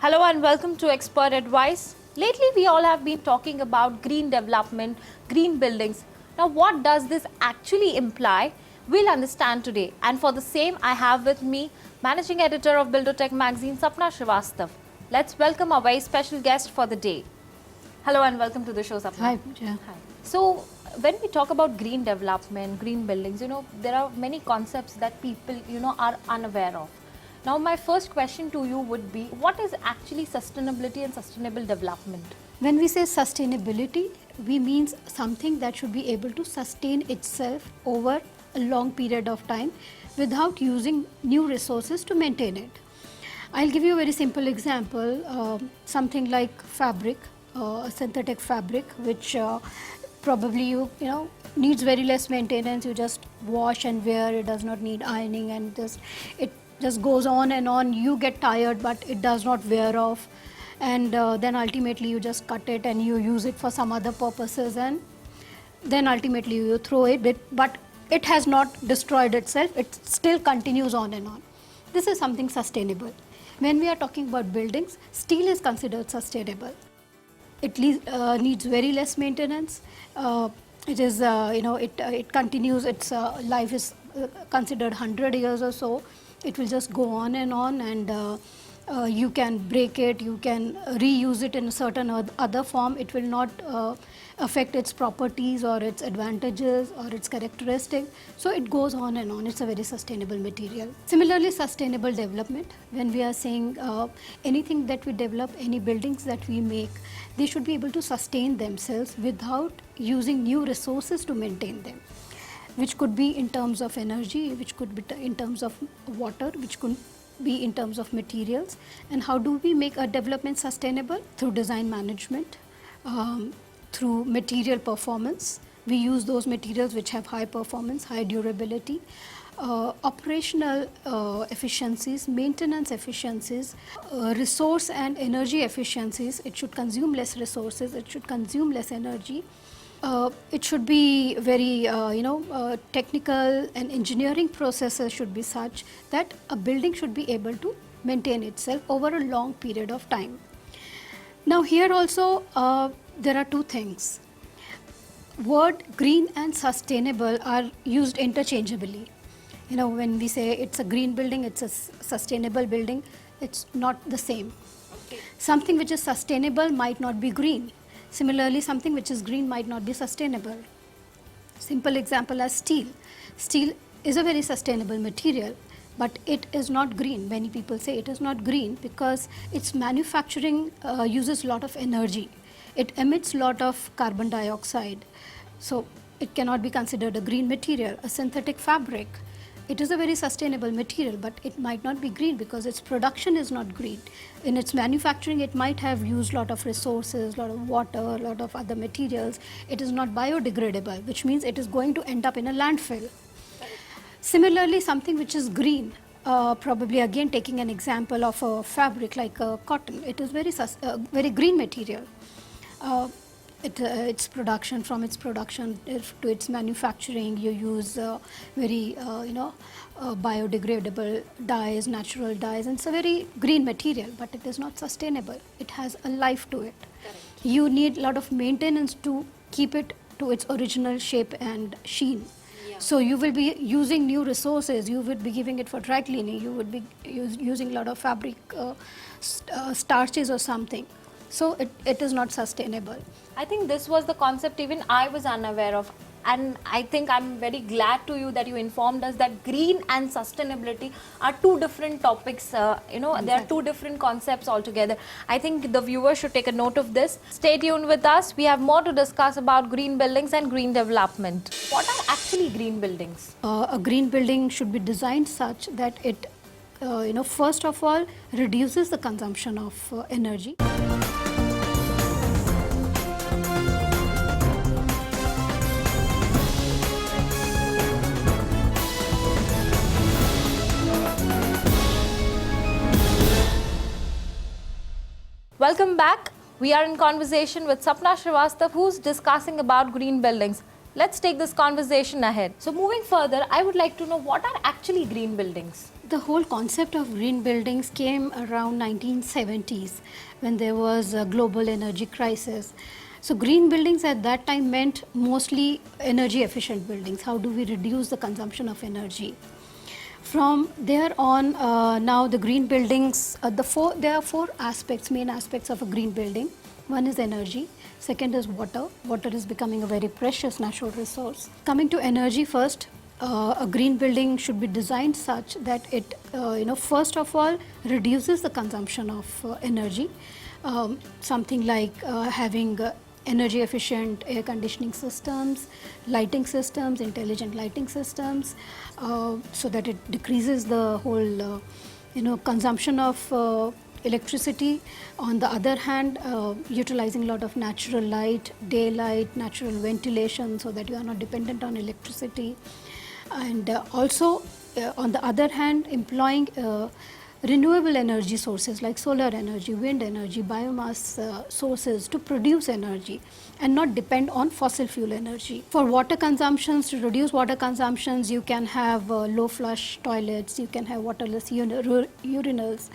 Hello and welcome to Expert Advice. Lately, we all have been talking about green development, green buildings. Now, what does this actually imply? We'll understand today. And for the same, I have with me Managing Editor of Buildertech magazine, Sapna Srivastava. Let's welcome our very special guest for the day. Hello and welcome to the show, Sapna. Hi, Pooja. Hi. So, when we talk about green development, green buildings, there are many concepts that people, are unaware of. Now, my first question to you would be, what is actually sustainability and sustainable development? When we say sustainability, we mean something that should be able to sustain itself over a long period of time without using new resources to maintain it. I'll give you a very simple example, something like fabric, synthetic fabric, which probably needs very less maintenance. You just wash and wear. It does not need ironing, and it just goes on and on. You get tired, but it does not wear off, and then ultimately you just cut it and you use it for some other purposes, and then ultimately you throw it, but it has not destroyed itself. It still continues on and on. This is something sustainable. When we are talking about buildings, steel is considered sustainable. It needs very less maintenance. It is, it continues. Its life is considered 100 years or so. It will just go on, and you can break it, you can reuse it in a certain other form. It will not affect its properties or its advantages or its characteristics. So it goes on and on. It's a very sustainable material. Similarly, sustainable development, when we are saying anything that we develop, any buildings that we make, they should be able to sustain themselves without using new resources to maintain them, which could be in terms of energy, which could be in terms of water, which could be in terms of materials. And how do we make a development sustainable? Through design management, through material performance. We use those materials which have high performance, high durability, operational efficiencies, maintenance efficiencies, resource and energy efficiencies. It should consume less resources, it should consume less energy. It should be very, technical and engineering processes should be such that a building should be able to maintain itself over a long period of time. Now here also there are two things. Word green and sustainable are used interchangeably. When we say it's a green building, it's a sustainable building, it's not the same. Okay. Something which is sustainable might not be green. Similarly, something which is green might not be sustainable. Simple example as steel. Steel is a very sustainable material, but it is not green. Many people say it is not green because its manufacturing uses a lot of energy. It emits a lot of carbon dioxide. So it cannot be considered a green material. A synthetic fabric, it is a very sustainable material, but it might not be green because its production is not green. In its manufacturing, it might have used a lot of resources, a lot of water, a lot of other materials. It is not biodegradable, which means it is going to end up in a landfill. Similarly, something which is green, probably again taking an example of a fabric like cotton, it is very green material. Its production, from its production to its manufacturing, you use very biodegradable dyes, natural dyes, and it's a very green material, but it is not sustainable. It has a life to it. Correct. You need a lot of maintenance to keep it to its original shape and sheen. Yeah. So you will be using new resources, you would be giving it for dry cleaning, you would be using a lot of fabric starches or something. So it is not sustainable. I think this was the concept even I was unaware of, and I think I'm very glad to you that you informed us that green and sustainability are two different topics. Exactly. There are two different concepts altogether. I think the viewers should take a note of this. Stay tuned with us. We have more to discuss about green buildings and green development. What are actually green buildings? A green building should be designed such that it, first of all, reduces the consumption of energy. Welcome back. We are in conversation with Sapna Srivastava, who's discussing about green buildings. Let's take this conversation ahead. So moving further, I would like to know what are actually green buildings? the whole concept of green buildings came around 1970s when there was a global energy crisis. So green buildings at that time meant mostly energy efficient buildings. How do we reduce the consumption of energy? From there on, now the green buildings, there are four aspects, main aspects of a green building. One is energy, second is water. Water is becoming a very precious natural resource. Coming to energy first, a green building should be designed such that it, first of all, reduces the consumption of energy. Something like having energy efficient air conditioning systems, lighting systems, intelligent lighting systems, so that it decreases the whole consumption of electricity. On the other hand, utilizing a lot of natural light, daylight, natural ventilation, so that you are not dependent on electricity. And also on the other hand, employing renewable energy sources like solar energy, wind energy, biomass sources to produce energy and not depend on fossil fuel energy. For water consumptions, to reduce water consumptions, you can have low flush toilets, you can have waterless urinals,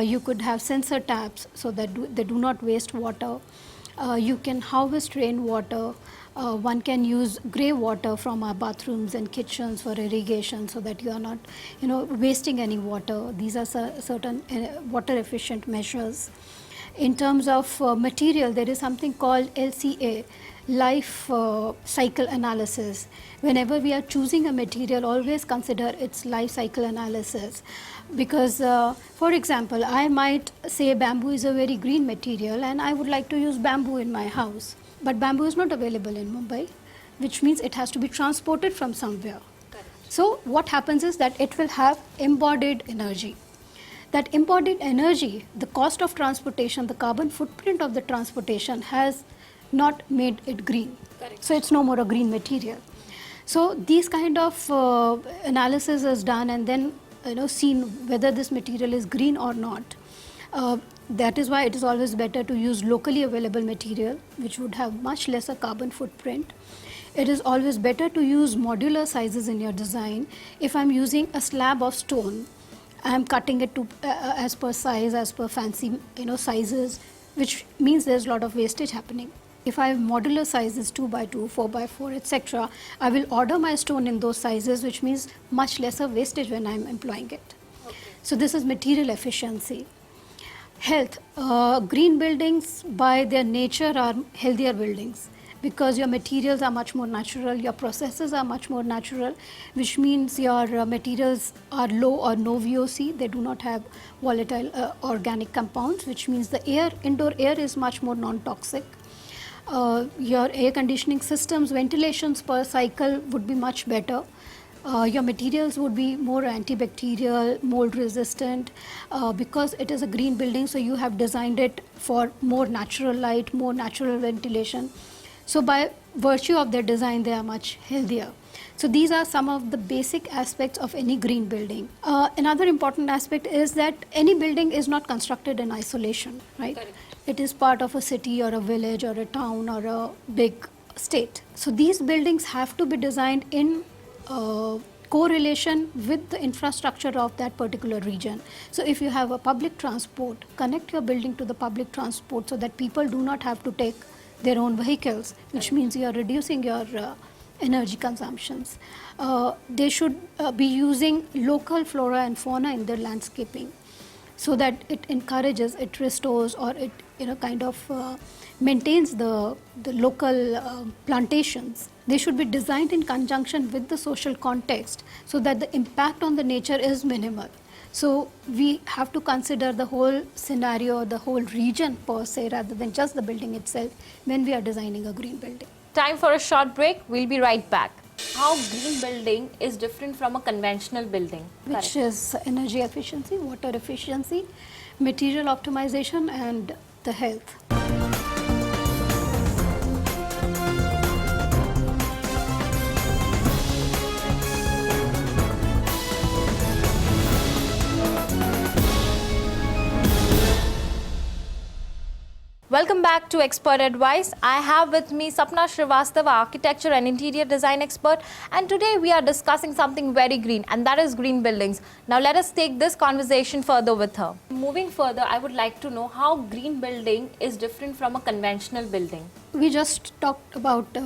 you could have sensor taps so that they do not waste water. You can harvest rainwater. One can use grey water from our bathrooms and kitchens for irrigation so that you are not wasting any water. These are certain water efficient measures. In terms of material, there is something called LCA, life cycle analysis. Whenever we are choosing a material, always consider its life cycle analysis. Because for example, I might say bamboo is a very green material and I would like to use bamboo in my house. But bamboo is not available in Mumbai, which means it has to be transported from somewhere. Correct. So what happens is that it will have embodied energy. That embodied energy, the cost of transportation, the carbon footprint of the transportation has not made it green. Correct. So it's no more a green material. So these kind of analysis is done and then seen whether this material is green or not. That is why it is always better to use locally available material, which would have much lesser carbon footprint. It is always better to use modular sizes in your design. If I'm using a slab of stone, I'm cutting it to as per size, as per fancy sizes, which means there's a lot of wastage happening. If I have modular sizes 2x2, 4x4, etc., I will order my stone in those sizes, which means much lesser wastage when I'm employing it. Okay. So this is material efficiency. Health. Green buildings by their nature are healthier buildings because your materials are much more natural, your processes are much more natural, which means your materials are low or no VOC. They do not have volatile organic compounds, which means the indoor air is much more non-toxic. Your air conditioning systems, ventilations per cycle would be much better. Your materials would be more antibacterial, mold resistant, because it is a green building, so you have designed it for more natural light, more natural ventilation. So by virtue of their design, they are much healthier. So these are some of the basic aspects of any green building. Another important aspect is that any building is not constructed in isolation, right? Correct. It is part of a city or a village or a town or a big state. So these buildings have to be designed in correlation with the infrastructure of that particular region. So if you have a public transport, connect your building to the public transport so that people do not have to take their own vehicles, which means you are reducing your energy consumptions. They should be using local flora and fauna in their landscaping so that it encourages, it restores, or it kind of maintains the local plantations. They should be designed in conjunction with the social context so that the impact on the nature is minimal. So we have to consider the whole scenario, the whole region per se, rather than just the building itself when we are designing a green building. Time for a short break. We'll be right back. How green building is different from a conventional building? Which is energy efficiency, water efficiency, material optimization, and the health. Welcome back to Expert Advice. I have with me Sapna Srivastava, architecture and interior design expert, and today we are discussing something very green, and that is green buildings. Now let us take this conversation further with her. Moving further, I would like to know how green building is different from a conventional building. We just talked about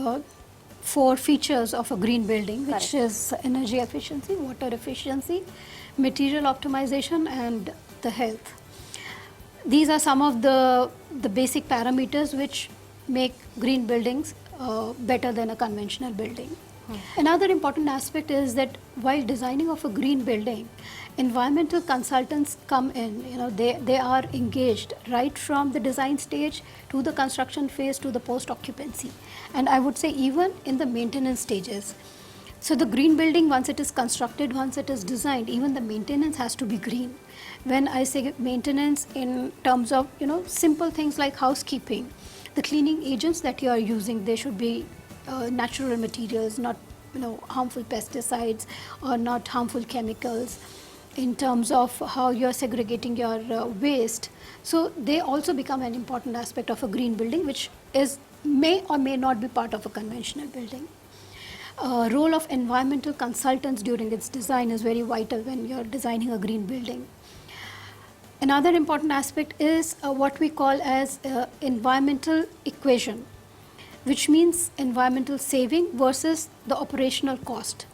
4 features of a green building, which is energy efficiency, water efficiency, material optimization, and the health. These are some of the basic parameters which make green buildings better than a conventional building. Another important aspect is that while designing of a green building, environmental consultants come in. They are engaged right from the design stage to the construction phase to the post occupancy, and I would say even in the maintenance stages. So the green building, once it is constructed, once it is designed, even the maintenance has to be green. When I say maintenance in terms of simple things like housekeeping, the cleaning agents that you are using, they should be natural materials, not harmful pesticides or not harmful chemicals. In terms of how you are segregating your waste, so they also become an important aspect of a green building, which may or may not be part of a conventional building. Role of environmental consultants during its design is very vital when you are designing a green building. Another important aspect is what we call as environmental equation, which means environmental saving versus the operational cost.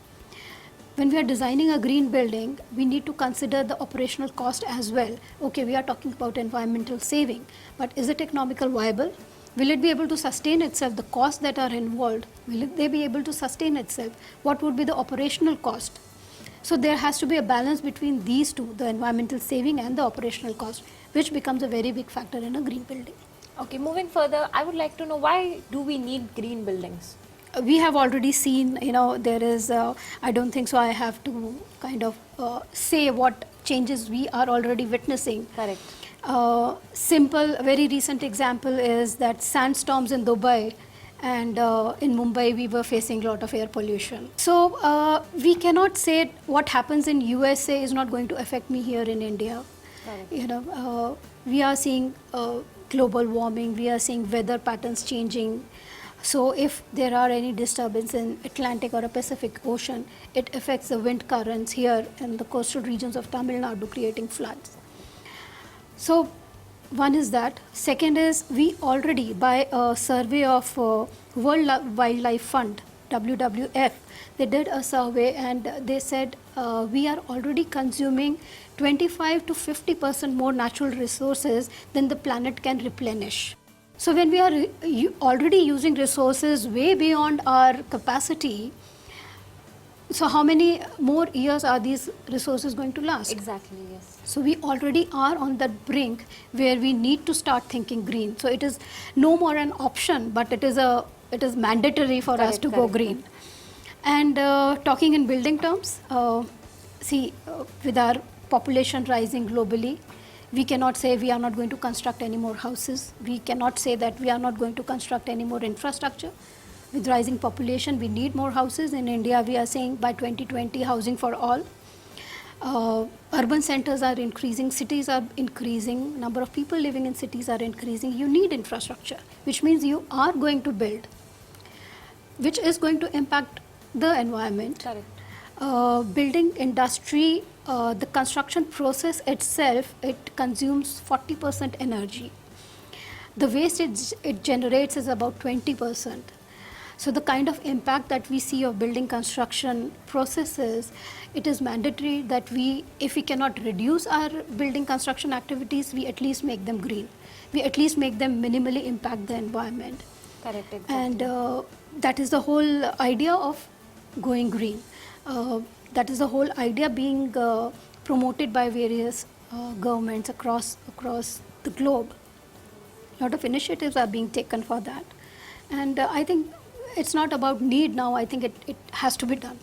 When we are designing a green building, we need to consider the operational cost as well. Okay, we are talking about environmental saving, but is it economical viable? Will it be able to sustain itself? The costs that are involved, will they be able to sustain itself? What would be the operational cost? So there has to be a balance between these two, the environmental saving and the operational cost, which becomes a very big factor in a green building. Okay, moving further, I would like to know, why do we need green buildings? We have already seen, there is, I don't think so I have to kind of say what changes we are already witnessing. Correct. Simple, very recent example is that sandstorms in Dubai, and in Mumbai we were facing a lot of air pollution. So we cannot say what happens in USA is not going to affect me here in India. Correct. We are seeing global warming, we are seeing weather patterns changing. So if there are any disturbance in Atlantic or a Pacific Ocean, it affects the wind currents here in the coastal regions of Tamil Nadu, creating floods. So one is that. Second is, we already, by a survey of World Wildlife Fund, WWF, they did a survey and they said we are already consuming 25 to 50% more natural resources than the planet can replenish. So when we are already using resources way beyond our capacity, so how many more years are these resources going to last? Exactly, yes. So we already are on that brink where we need to start thinking green. So it is no more an option, but it is mandatory for us to go green. And talking in building terms, with our population rising globally, we cannot say we are not going to construct any more houses. We cannot say that we are not going to construct any more infrastructure. With rising population, we need more houses. In India, we are saying by 2020, housing for all. Urban centers are increasing, cities are increasing, number of people living in cities are increasing. You need infrastructure, which means you are going to build, which is going to impact the environment. Correct. Building industry, the construction process itself, it consumes 40% energy. The waste it generates is about 20%. So the kind of impact that we see of building construction processes, it is mandatory that if we cannot reduce our building construction activities, we at least make them green. We at least make them minimally impact the environment. Correct, exactly. And that is the whole idea of going green. That is the whole idea being promoted by various governments across the globe. A lot of initiatives are being taken for that. And I think it's not about need now, I think it has to be done.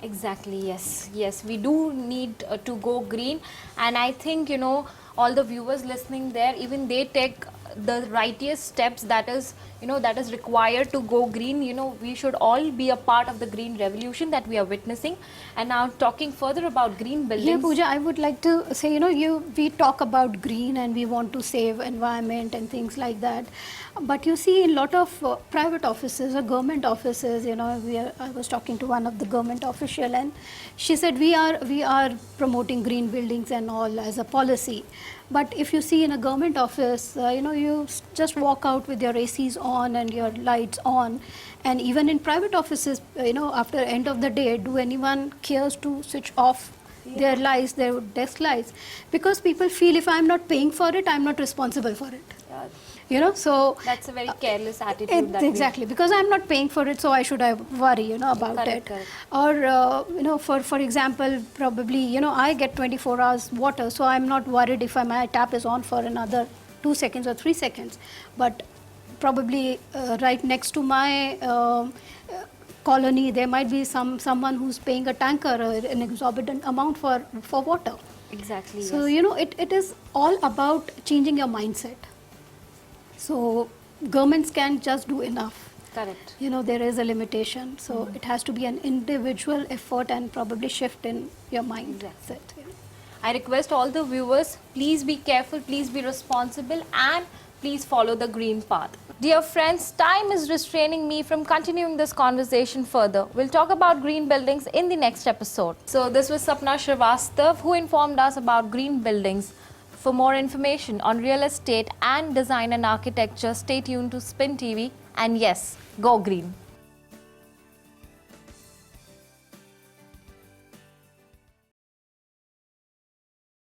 Exactly, yes, we do need to go green, and I think all the viewers listening there, even they take the righteous steps that is, that is required to go green. We should all be a part of the green revolution that we are witnessing. And now talking further about green buildings. Yeah, Pooja, I would like to say, we talk about green and we want to save environment and things like that. But you see, in a lot of private offices or government offices, I was talking to one of the government official, and she said we are promoting green buildings and all as a policy. But if you see in a government office, you just walk out with your ACs on and your lights on. And even in private offices, after end of the day, do anyone cares to switch off their lights, their desk lights? Because people feel if I'm not paying for it, I'm not responsible for it. So that's a very careless attitude. Exactly, because I'm not paying for it, so why should I worry, about it? Correct. Or, for example, probably, I get 24 hours water, so I'm not worried if my tap is on for another 2 seconds or 3 seconds. But probably right next to my colony, there might be someone who's paying a tanker or an exorbitant amount for water. Exactly. So, yes. it is all about changing your mindset. So governments can't just do enough. Correct. There is a limitation. So it has to be an individual effort and probably shift in your mind. Exactly. That's it. I request all the viewers, please be careful, please be responsible, and please follow the green path. Dear friends, time is restraining me from continuing this conversation further. We'll talk about green buildings in the next episode. So this was Sapna Srivastava, who informed us about green buildings. For more information on real estate and design and architecture, stay tuned to Spin TV. And yes, go green.